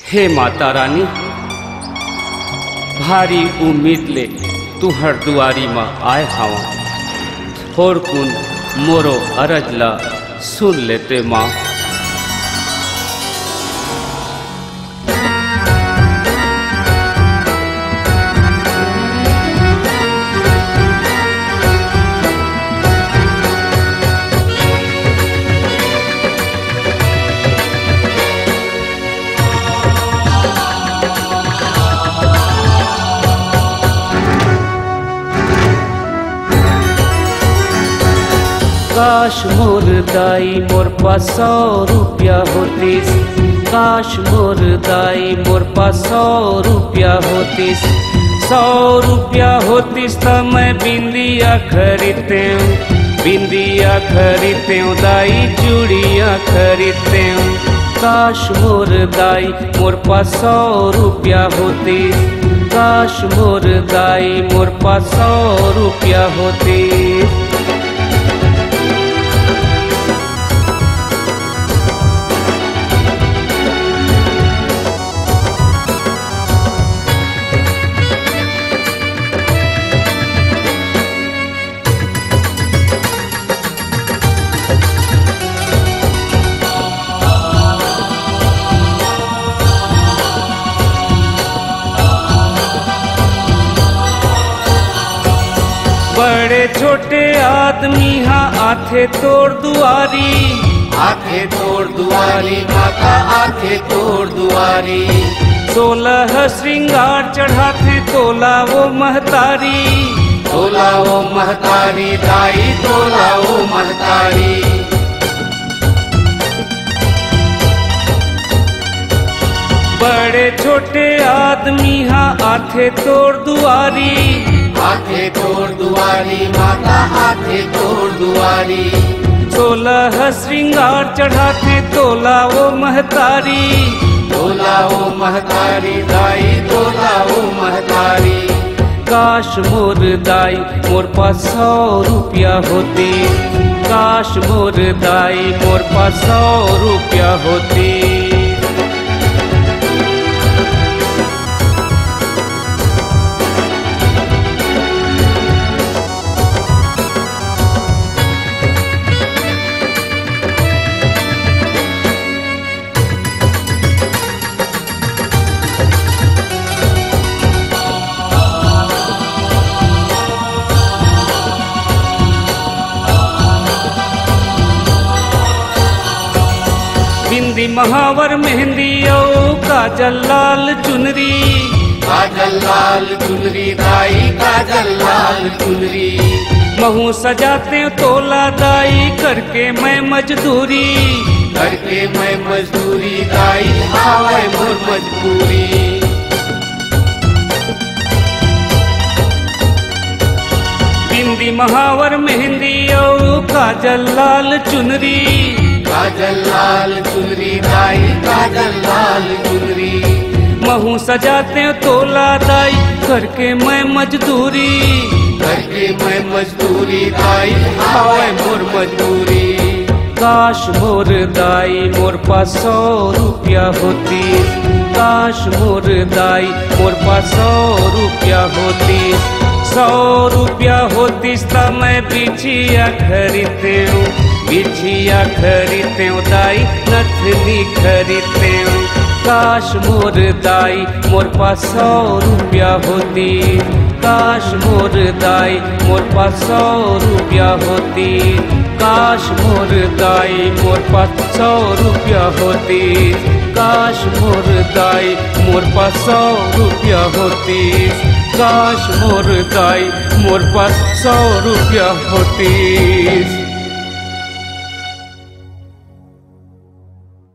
हे माता रानी, भारी उम्मीद ले तुहर दुआरी में आए हवा। थोड़ कुन मोरो अरज ला सुन लेते माँ। काश मोर दाई मोर पास 100 रुपया होतीस। काश मोर दाई मोर पास 100 रुपया होतीस। 100 रुपया होतीस तो मैं बिंदिया खरीदते हूँ। बिंदिया खरीदते हूँ दाई, चूड़ियाँ खरीदते हूँ। काश मोर दाई मोर पास 100 रुपया होतीस। काश मोर दाई मोर पास 100 रुपया होतीस। बड़े छोटे आदमी हाँ आथे तोड़ दुआरी। आथे तोड़ दुआरी माता, आथे तोड़ दुआरी। 16 श्रृंगार चढ़ाते तोला वो महतारी। तोला वो महतारी दाई, तोला वो महतारी। बड़े छोटे आदमी हाँ आथे तोड़ दुआरी। आथे तोड़ दुआरी माता, आथे तोड़ दुआरी। 16 श्रृंगार चढ़ाते तोला वो महतारी। तोला वो महतारी दाई, तोला वो महतारी। काश मोर दाई मोर पास 100 रुपया होती। काश मोर दाई मोर पास 100 रुपया होती। बिंदी महावर मेहंदी ओ काजल लाल चुनरी। काजल लाल चुनरी दाई, काजल लाल चुनरी। महू सजाते तोला दाई, करके मैं मजदूरी। करके मैं मजदूरी दाई, आवे मोर मजबूरी। बिंदी महावर मेहंदी ओ काजल लाल चुनरी। काजल लाल चुनरी दाई, काजल लाल चुनरी। महू सजाते तोला दाई, करके मैं मजदूरी। करके मैं मजदूरी दाई, आवे मोर मजबूरी। काश मोर दाई मोर पास 100 रुपया होती। काश मोर दाई मोर पास 100 रुपया होती। 100 रुपया होतीस तो मैं बिछिया खरीदते हूँ। बिछिया खरीदते हूँ दाई, नथनी खरीदते हूँ। काश मोर दाई मोर पास 100 रुपया होती। काश मोर दाई मोर पास 100 रुपया होती। काश मोर दाई मोर पास 100 रुपया होती। काश मोर दाई मोर पास 100 रुपया होती। काश मोर दाई मोर पास 100 रुपया होती।